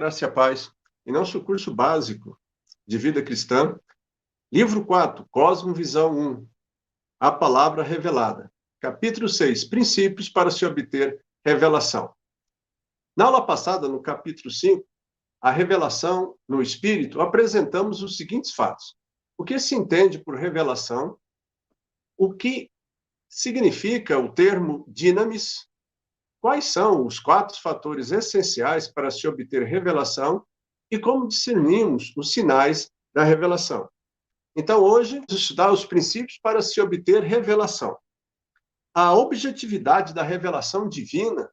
graça e a paz. Em nosso curso básico de vida cristã, livro 4, Cosmovisão 1, a palavra revelada. Capítulo 6, princípios para se obter revelação. Na aula passada, no capítulo 5, a revelação no Espírito, apresentamos os seguintes fatos. O que se entende por revelação, o que significa o termo dinamis, quais são os 4 fatores essenciais para se obter revelação e como discernimos os sinais da revelação. Então, hoje, vamos estudar os princípios para se obter revelação. A objetividade da revelação divina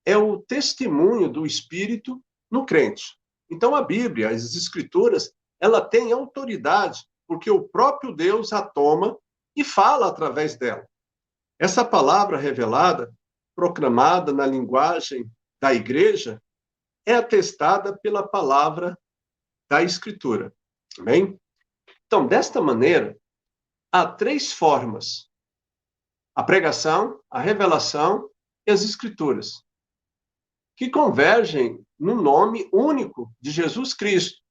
é o testemunho do Espírito no crente. Então, a Bíblia, as Escrituras, ela tem autoridade, porque o próprio Deus a toma e fala através dela. Essa palavra revelada, proclamada na linguagem da igreja, é atestada pela palavra da Escritura. Amém? Então, desta maneira, há 3 formas: a pregação, a revelação e as Escrituras, que convergem no nome único de Jesus Cristo,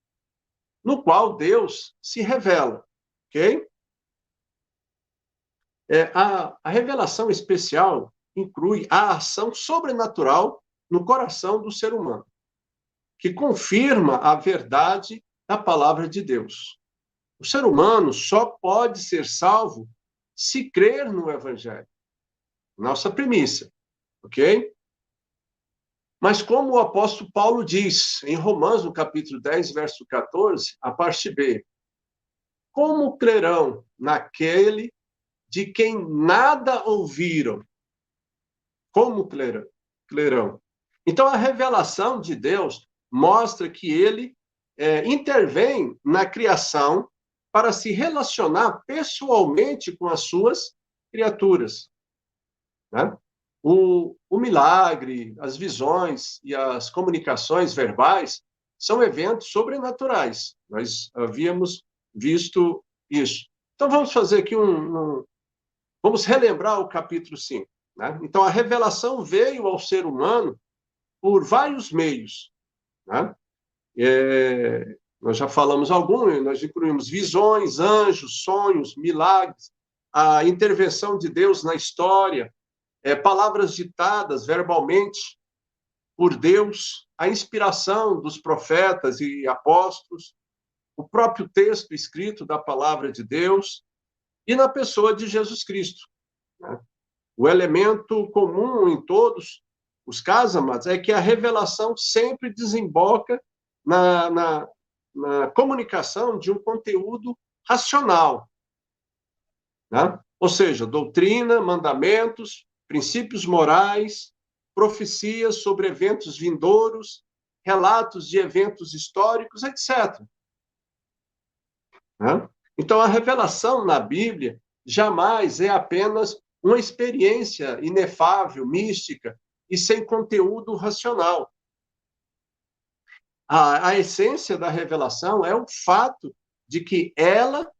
no qual Deus se revela. Ok? A revelação especial inclui a ação sobrenatural no coração do ser humano, que confirma a verdade da palavra de Deus. O ser humano só pode ser salvo se crer no Evangelho. Nossa premissa, ok? Mas como o apóstolo Paulo diz em Romanos, no capítulo 10, verso 14, a parte B, como crerão naquele de quem nada ouviram? Como crerão? Então, a revelação de Deus mostra que ele intervém na criação para se relacionar pessoalmente com as suas criaturas. Né? O milagre, as visões e as comunicações verbais são eventos sobrenaturais. Nós havíamos visto isso. Então, vamos fazer aqui vamos relembrar o capítulo 5. Né? Então, a revelação veio ao ser humano por vários meios. Né? Nós já falamos alguns, nós incluímos visões, anjos, sonhos, milagres, a intervenção de Deus na história, palavras ditadas verbalmente por Deus, a inspiração dos profetas e apóstolos, o próprio texto escrito da palavra de Deus, e na pessoa de Jesus Cristo. Né? O elemento comum em todos os casos, amados, é que a revelação sempre desemboca na comunicação de um conteúdo racional. Né? Ou seja, doutrina, mandamentos, princípios morais, profecias sobre eventos vindouros, relatos de eventos históricos, etc. Né? Então, a revelação na Bíblia jamais é apenas uma experiência inefável, mística e sem conteúdo racional. A essência da revelação é o fato de que ela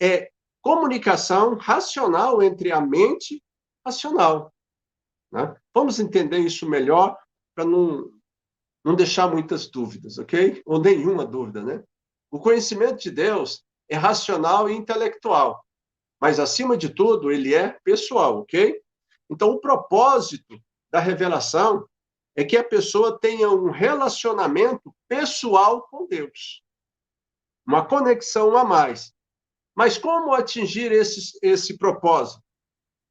é comunicação racional entre a mente racional. Né? Vamos entender isso melhor para não deixar muitas dúvidas, ok? Ou nenhuma dúvida, né? O conhecimento de Deus é racional e intelectual, mas, acima de tudo, ele é pessoal, ok? Então, o propósito da revelação é que a pessoa tenha um relacionamento pessoal com Deus, uma conexão a mais. Mas como atingir esse propósito?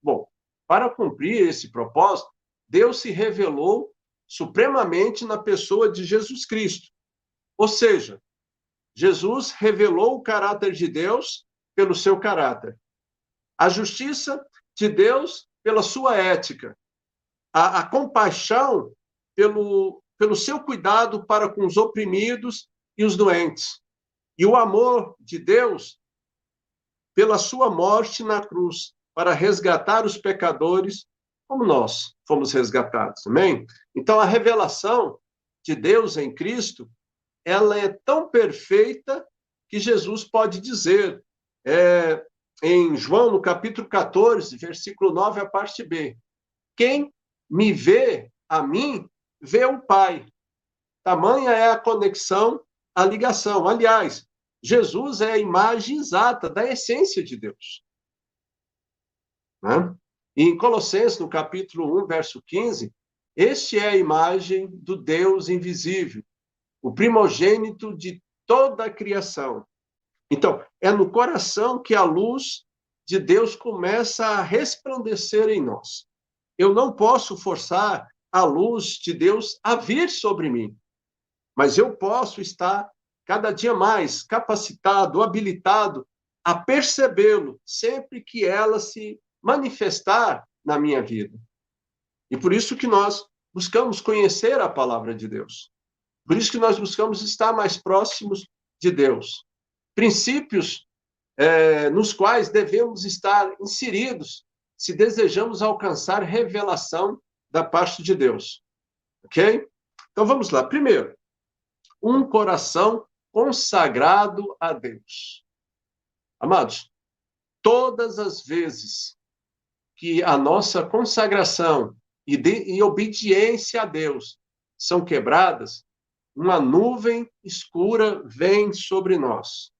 Bom, para cumprir esse propósito, Deus se revelou supremamente na pessoa de Jesus Cristo. Ou seja, Jesus revelou o caráter de Deus pelo seu caráter, a justiça de Deus pela sua ética, a compaixão pelo seu cuidado para com os oprimidos e os doentes, e o amor de Deus pela sua morte na cruz, para resgatar os pecadores como nós fomos resgatados. Amém? Então, a revelação de Deus em Cristo, ela é tão perfeita que Jesus pode dizer, em João, no capítulo 14, versículo 9, a parte B, quem me vê a mim, vê o Pai. Tamanha é a conexão, a ligação. Aliás, Jesus é a imagem exata da essência de Deus. Né? E em Colossenses, no capítulo 1, verso 15, este é a imagem do Deus invisível, o primogênito de toda a criação. Então, é no coração que a luz de Deus começa a resplandecer em nós. Eu não posso forçar a luz de Deus a vir sobre mim, mas eu posso estar cada dia mais capacitado, habilitado a percebê-lo sempre que ela se manifestar na minha vida. E por isso que nós buscamos conhecer a palavra de Deus. Por isso que nós buscamos estar mais próximos de Deus. Princípios nos quais devemos estar inseridos se desejamos alcançar revelação da parte de Deus. Ok? Então vamos lá. Primeiro, um coração consagrado a Deus. Amados, todas as vezes que a nossa consagração e obediência a Deus são quebradas, uma nuvem escura vem sobre nós.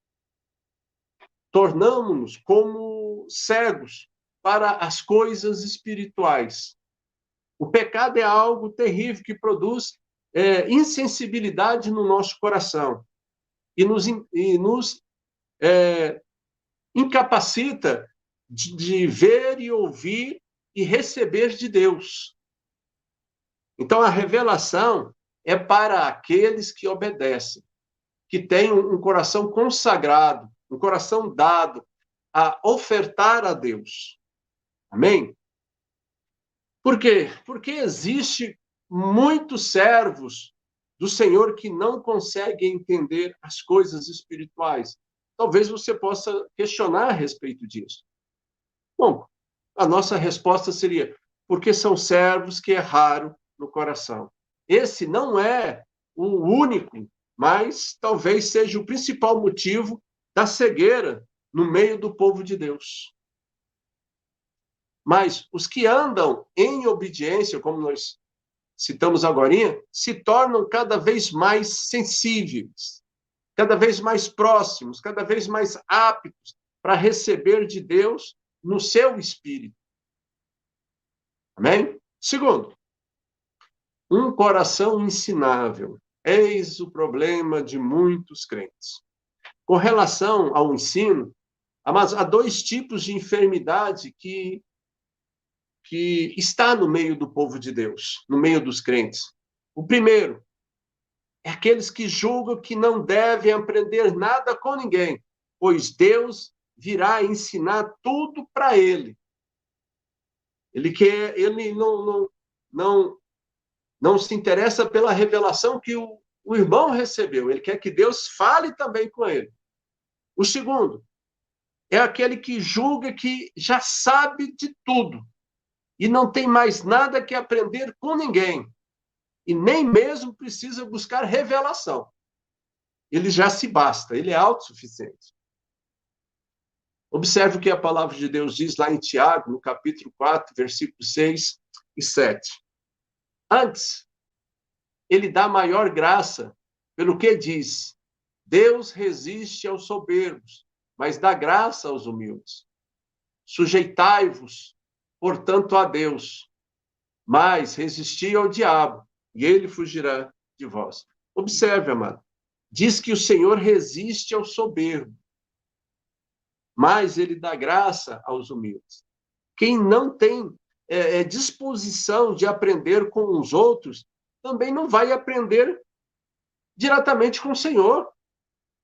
Tornamos-nos como cegos para as coisas espirituais. O pecado é algo terrível que produz insensibilidade no nosso coração e nos incapacita de ver e ouvir e receber de Deus. Então, a revelação é para aqueles que obedecem, que têm um coração consagrado, um coração dado a ofertar a Deus. Amém? Por quê? Porque existe muitos servos do Senhor que não conseguem entender as coisas espirituais. Talvez você possa questionar a respeito disso. Bom, a nossa resposta seria: porque são servos que erraram no coração. Esse não é o único, mas talvez seja o principal motivo da cegueira no meio do povo de Deus. Mas os que andam em obediência, como nós citamos agora, se tornam cada vez mais sensíveis, cada vez mais próximos, cada vez mais aptos para receber de Deus no seu espírito. Amém? Segundo, um coração ensinável. Eis o problema de muitos crentes. Com relação ao ensino, há dois tipos de enfermidade que está no meio do povo de Deus, no meio dos crentes. O primeiro é aqueles que julgam que não devem aprender nada com ninguém, pois Deus virá ensinar tudo para ele. Ele não se interessa pela revelação que o irmão recebeu. Ele quer que Deus fale também com ele. O segundo é aquele que julga que já sabe de tudo e não tem mais nada que aprender com ninguém e nem mesmo precisa buscar revelação. Ele já se basta, ele é autossuficiente. Observe o que a palavra de Deus diz lá em Tiago, no capítulo 4, versículos 6 e 7. Antes, ele dá maior graça, pelo que diz: Deus resiste aos soberbos, mas dá graça aos humildes. Sujeitai-vos, portanto, a Deus, mas resisti ao diabo, e ele fugirá de vós. Observe, amado. Diz que o Senhor resiste ao soberbo, mas ele dá graça aos humildes. Quem não tem disposição de aprender com os outros, também não vai aprender diretamente com o Senhor.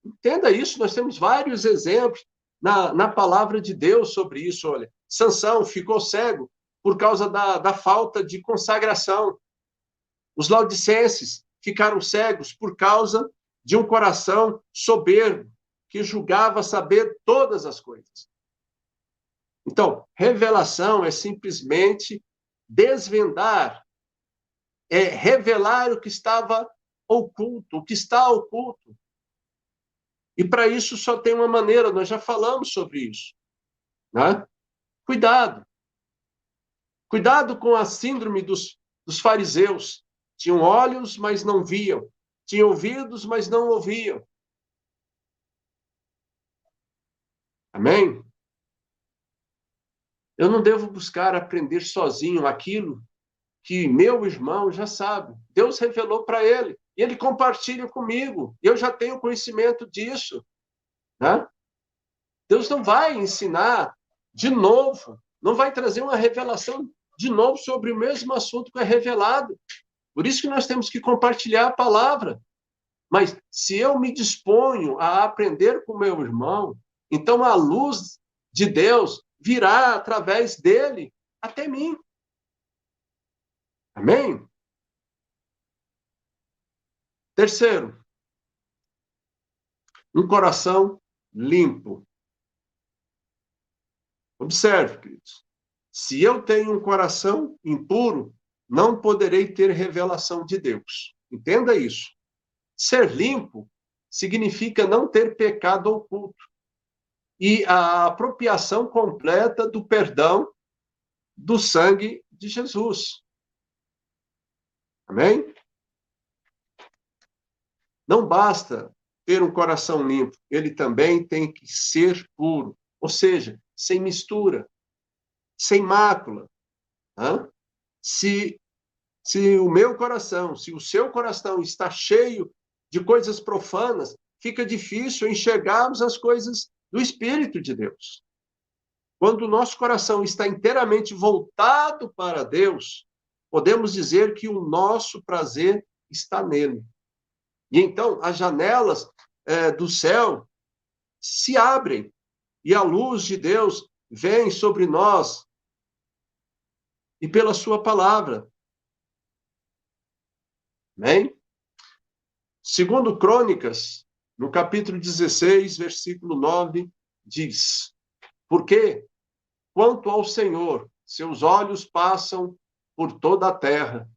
Entenda isso, nós temos vários exemplos na palavra de Deus sobre isso. Olha, Sansão ficou cego por causa da falta de consagração. Os laodicenses ficaram cegos por causa de um coração soberbo, que julgava saber todas as coisas. Então, revelação é simplesmente desvendar, é revelar o que estava oculto, o que está oculto. E para isso só tem uma maneira, nós já falamos sobre isso. Né? Cuidado. Cuidado com a síndrome dos fariseus. Tinham olhos, mas não viam. Tinham ouvidos, mas não ouviam. Amém? Eu não devo buscar aprender sozinho aquilo que meu irmão já sabe. Deus revelou para ele. E ele compartilha comigo. Eu já tenho conhecimento disso. Né? Deus não vai ensinar de novo. Não vai trazer uma revelação de novo sobre o mesmo assunto que é revelado. Por isso que nós temos que compartilhar a palavra. Mas se eu me disponho a aprender com meu irmão, então a luz de Deus virá através dele até mim. Amém? Terceiro, um coração limpo. Observe, queridos. Se eu tenho um coração impuro, não poderei ter revelação de Deus. Entenda isso. Ser limpo significa não ter pecado oculto e a apropriação completa do perdão do sangue de Jesus. Amém? Não basta ter um coração limpo, ele também tem que ser puro, ou seja, sem mistura, sem mácula. Né? Se, se o meu coração, se o seu coração está cheio de coisas profanas, fica difícil enxergarmos as coisas do Espírito de Deus. Quando o nosso coração está inteiramente voltado para Deus, podemos dizer que o nosso prazer está nele. E então as janelas do céu se abrem e a luz de Deus vem sobre nós e pela sua palavra. Amém? Segundo Crônicas, no capítulo 16, versículo 9, diz: Porque, quanto ao Senhor, seus olhos passam por toda a terra,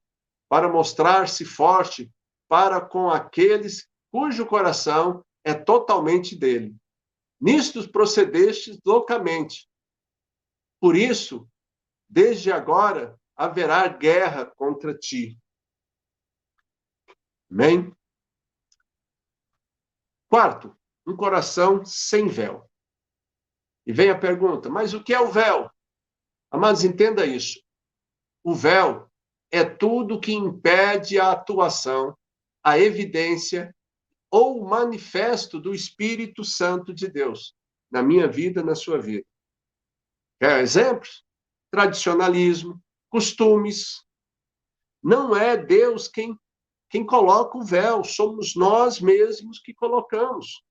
para mostrar-se forte para com aqueles cujo coração é totalmente dele. Nisto procedestes loucamente. Por isso, desde agora, haverá guerra contra ti. Amém? Quarto, um coração sem véu. E vem a pergunta, mas o que é o véu? Amados, entenda isso. O véu é tudo que impede a atuação, a evidência ou o manifesto do Espírito Santo de Deus na minha vida, na sua vida. Quer exemplos? Tradicionalismo, costumes. Não é Deus quem coloca o véu, somos nós mesmos que colocamos.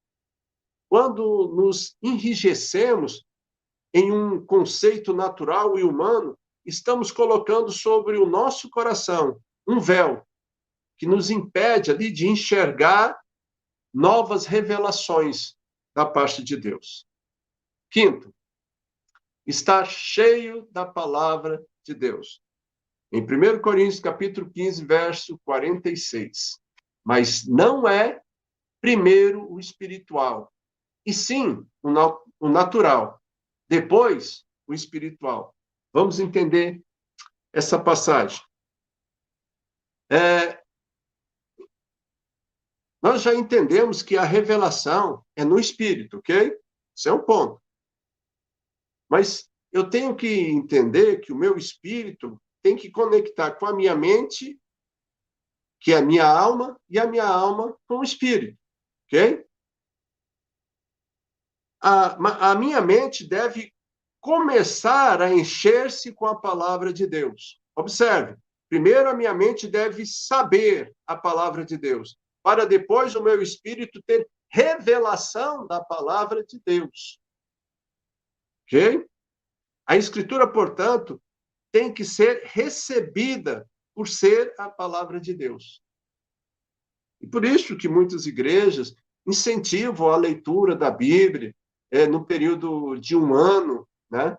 Quando nos enrijecemos em um conceito natural e humano, estamos colocando sobre o nosso coração um véu que nos impede ali de enxergar novas revelações da parte de Deus. Quinto, estar cheio da palavra de Deus. Em 1 Coríntios, capítulo 15, verso 46. Mas não é primeiro o espiritual, e sim o natural. Depois, o espiritual. Vamos entender essa passagem. Nós já entendemos que a revelação é no espírito, ok? Esse é um ponto. Mas eu tenho que entender que o meu espírito tem que conectar com a minha mente, que é a minha alma, e a minha alma com o espírito, ok? A minha mente deve começar a encher-se com a palavra de Deus. Observe, primeiro a minha mente deve saber a palavra de Deus, para depois o meu espírito ter revelação da palavra de Deus. Ok? A Escritura, portanto, tem que ser recebida por ser a palavra de Deus. E por isso que muitas igrejas incentivam a leitura da Bíblia no período de um ano, né?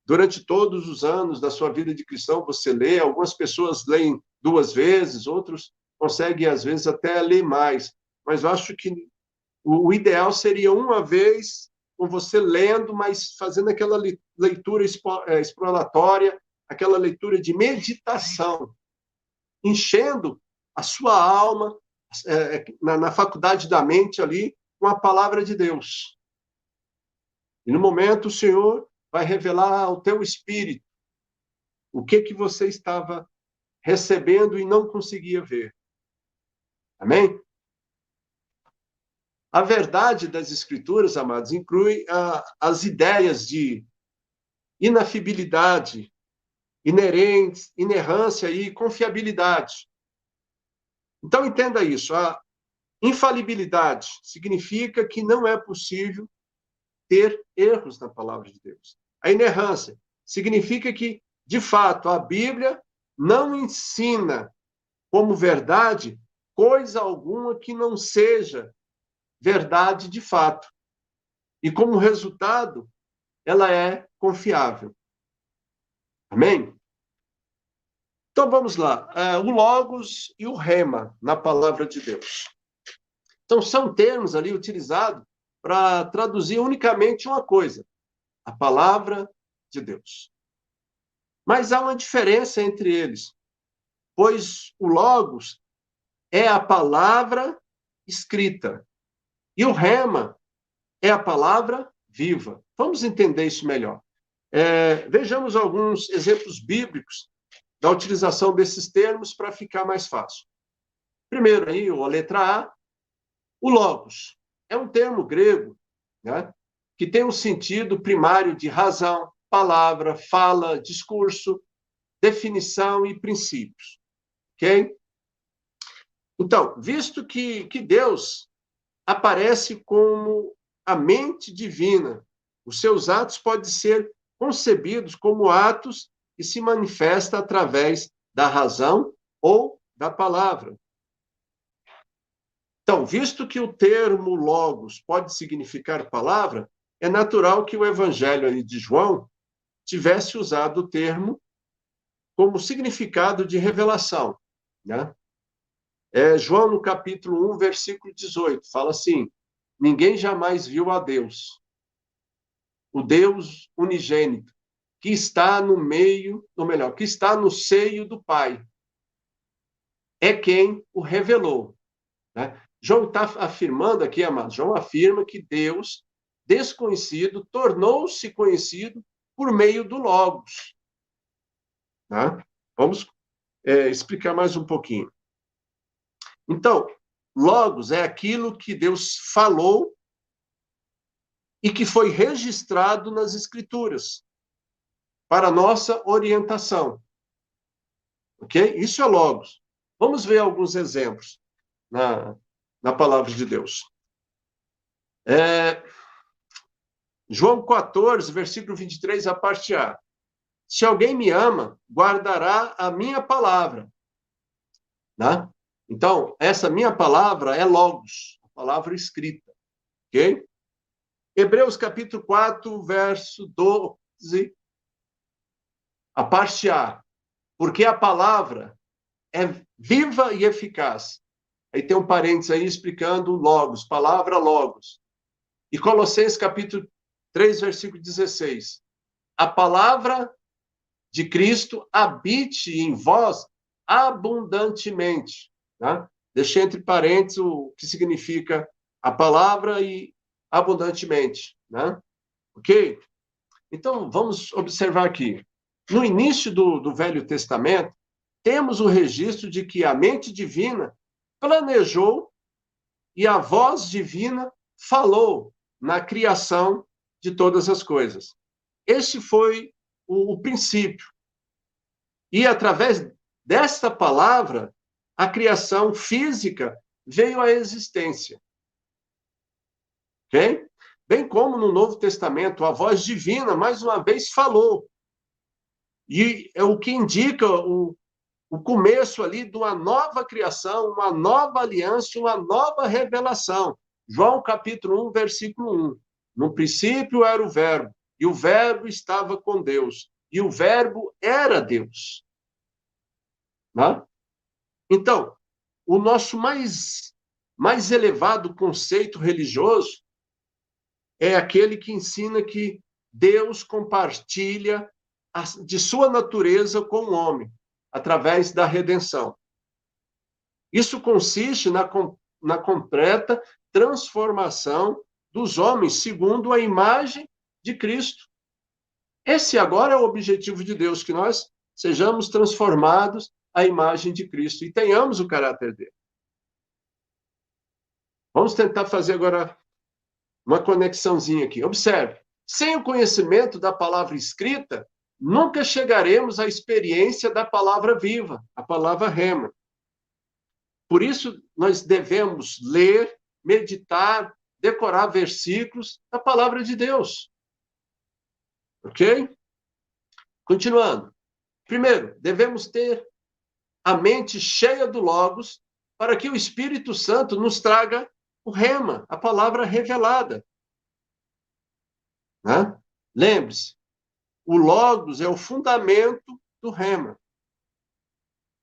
Durante todos os anos da sua vida de cristão, você lê, algumas pessoas leem 2 vezes, outros conseguem, às vezes, até ler mais. Mas eu acho que o ideal seria uma vez, com você lendo, mas fazendo aquela leitura exploratória, aquela leitura de meditação, enchendo a sua alma na faculdade da mente ali com a palavra de Deus. E no momento o Senhor vai revelar ao teu espírito o que você estava recebendo e não conseguia ver. Amém? A verdade das Escrituras, amados, inclui as ideias de inafibilidade, inerrância e confiabilidade. Então, entenda isso. A infalibilidade significa que não é possível ter erros na palavra de Deus. A inerrância significa que, de fato, a Bíblia não ensina como verdade coisa alguma que não seja verdade de fato. E, como resultado, ela é confiável. Amém? Então, vamos lá. O Logos e o Rema na palavra de Deus. Então, são termos ali utilizados para traduzir unicamente uma coisa: a palavra de Deus. Mas há uma diferença entre eles, pois o Logos é a palavra escrita e o Rema é a palavra viva. Vamos entender isso melhor. Vejamos alguns exemplos bíblicos da utilização desses termos para ficar mais fácil. Primeiro, aí, a letra A, o Logos. É um termo grego, né, que tem um sentido primário de razão, palavra, fala, discurso, definição e princípios. Ok? Então, visto que Deus aparece como a mente divina, os seus atos podem ser concebidos como atos que se manifestam através da razão ou da palavra. Então, visto que o termo logos pode significar palavra, é natural que o evangelho de João tivesse usado o termo como significado de revelação, né? João, no capítulo 1, versículo 18, fala assim: ninguém jamais viu a Deus, o Deus unigênito, que está no meio, ou melhor, que está no seio do Pai. É quem o revelou, né? João está afirmando aqui, amados, João afirma que Deus, desconhecido, tornou-se conhecido por meio do Logos. Tá? Vamos explicar mais um pouquinho. Então, Logos é aquilo que Deus falou e que foi registrado nas Escrituras para nossa orientação. Ok? Isso é Logos. Vamos ver alguns exemplos na palavra de Deus. João 14, versículo 23, a parte A. Se alguém me ama, guardará a minha palavra. Né? Então, essa minha palavra é Logos, a palavra escrita. Ok? Hebreus capítulo 4, verso 12, a parte A. Porque a palavra é viva e eficaz. Aí tem um parênteses aí explicando Logos, palavra Logos. E Colossenses capítulo 3, versículo 16. A palavra de Cristo habite em vós abundantemente. Tá? Deixei entre parênteses o que significa a palavra e abundantemente. Né? Ok? Então, vamos observar aqui. No início do Velho Testamento, temos o registro de que a mente divina planejou e a voz divina falou na criação de todas as coisas. Esse foi o princípio. E através desta palavra, a criação física veio à existência. Ok? Bem como no Novo Testamento, a voz divina, mais uma vez, falou. E é o que indica o começo ali de uma nova criação, uma nova aliança, uma nova revelação. João capítulo 1, versículo 1. No princípio era o Verbo, e o Verbo estava com Deus, e o Verbo era Deus. Né? Então, o nosso mais elevado conceito religioso é aquele que ensina que Deus compartilha de sua natureza com o homem, através da redenção. Isso consiste na completa transformação dos homens segundo a imagem de Cristo. Esse agora é o objetivo de Deus, que nós sejamos transformados à imagem de Cristo e tenhamos o caráter dele. Vamos tentar fazer agora uma conexãozinha aqui. Observe, sem o conhecimento da palavra escrita, nunca chegaremos à experiência da palavra viva, a palavra rema. Por isso, nós devemos ler, meditar, decorar versículos da palavra de Deus. Ok? Continuando. Primeiro, devemos ter a mente cheia do Logos para que o Espírito Santo nos traga o rema, a palavra revelada. Né? Lembre-se, o Logos é o fundamento do rema.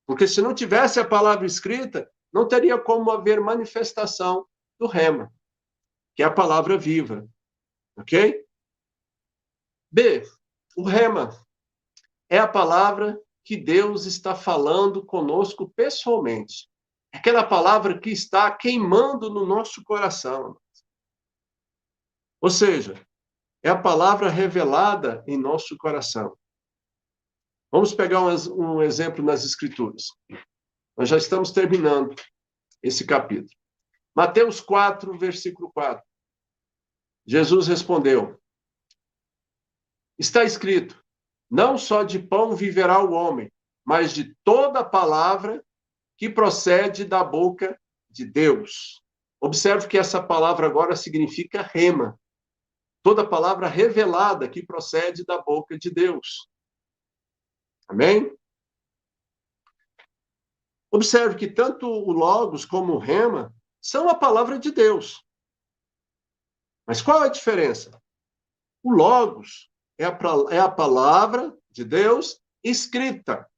Porque se não tivesse a palavra escrita, não teria como haver manifestação do rema, que é a palavra viva. Ok? B, o rema é a palavra que Deus está falando conosco pessoalmente. É aquela palavra que está queimando no nosso coração. Ou seja, é a palavra revelada em nosso coração. Vamos pegar um exemplo nas Escrituras. Nós já estamos terminando esse capítulo. Mateus 4, versículo 4. Jesus respondeu: está escrito, não só de pão viverá o homem, mas de toda palavra que procede da boca de Deus. Observe que essa palavra agora significa rema. Toda palavra revelada que procede da boca de Deus. Amém? Observe que tanto o Logos como o rema são a palavra de Deus. Mas qual é a diferença? O Logos é a palavra de Deus escrita.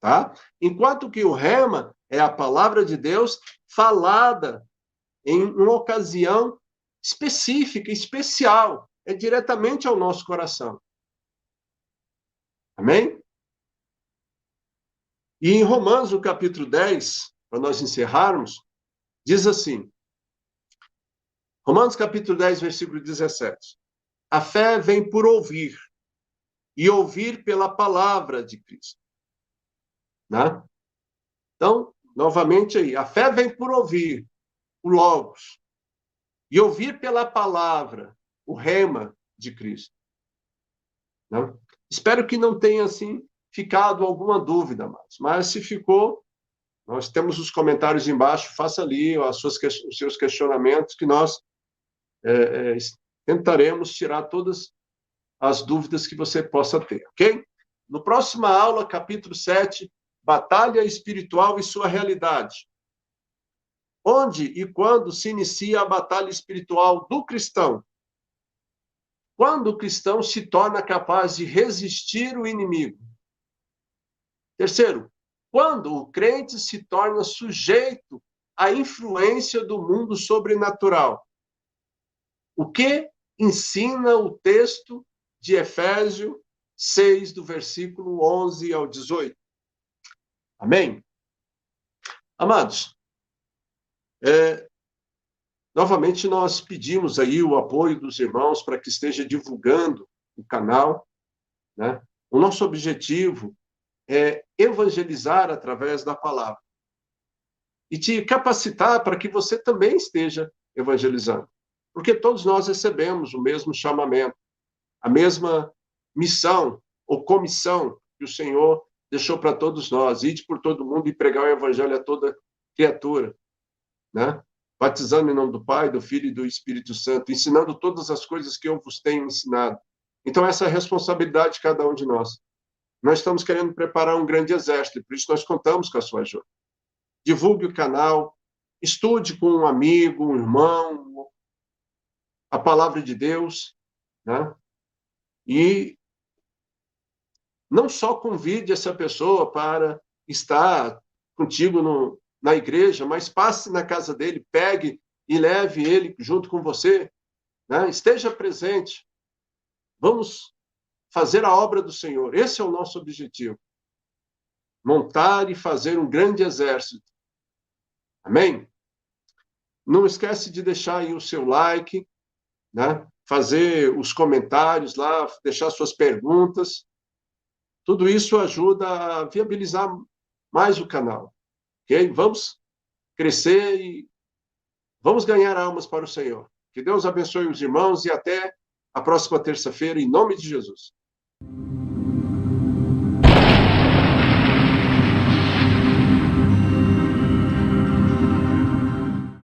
Tá? Enquanto que o rema é a palavra de Deus falada em uma ocasião específica, especial. É diretamente ao nosso coração. Amém? E em Romanos, no capítulo 10, para nós encerrarmos, diz assim, Romanos capítulo 10, versículo 17. A fé vem por ouvir, e ouvir pela palavra de Cristo. Né? Então, novamente aí, a fé vem por ouvir, o Logos, e ouvir pela palavra, o rema de Cristo. Né? Espero que não tenha, assim, ficado alguma dúvida mais, mas se ficou, nós temos os comentários embaixo, faça ali os seus questionamentos, que nós tentaremos tirar todas as dúvidas que você possa ter, ok? No próxima aula, capítulo 7, Batalha Espiritual e sua realidade. Onde e quando se inicia a batalha espiritual do cristão? Quando o cristão se torna capaz de resistir o inimigo? Terceiro, quando o crente se torna sujeito à influência do mundo sobrenatural? O que ensina o texto de Efésios 6, do versículo 11 ao 18? Amém? Amados, novamente nós pedimos aí o apoio dos irmãos para que esteja divulgando o canal, né? O nosso objetivo é evangelizar através da palavra e te capacitar para que você também esteja evangelizando, porque todos nós recebemos o mesmo chamamento, a mesma missão ou comissão que o Senhor deixou para todos nós: ide por todo mundo e pregar o evangelho a toda criatura, né? Batizando em nome do Pai, do Filho e do Espírito Santo, ensinando todas as coisas que eu vos tenho ensinado. Então, essa é a responsabilidade de cada um de nós. Nós estamos querendo preparar um grande exército, por isso nós contamos com a sua ajuda. Divulgue o canal, estude com um amigo, um irmão, a palavra de Deus, né? E não só convide essa pessoa para estar contigo na igreja, mas passe na casa dele, pegue e leve ele junto com você, né? Esteja presente. Vamos fazer a obra do Senhor. Esse é o nosso objetivo. Montar e fazer um grande exército Amém? Não esquece de deixar aí o seu like, né? Fazer os comentários lá, deixar suas perguntas. Tudo isso ajuda a viabilizar mais o canal, ok? Vamos crescer e vamos ganhar almas para o Senhor. Que Deus abençoe os irmãos e até a próxima terça-feira, em nome de Jesus.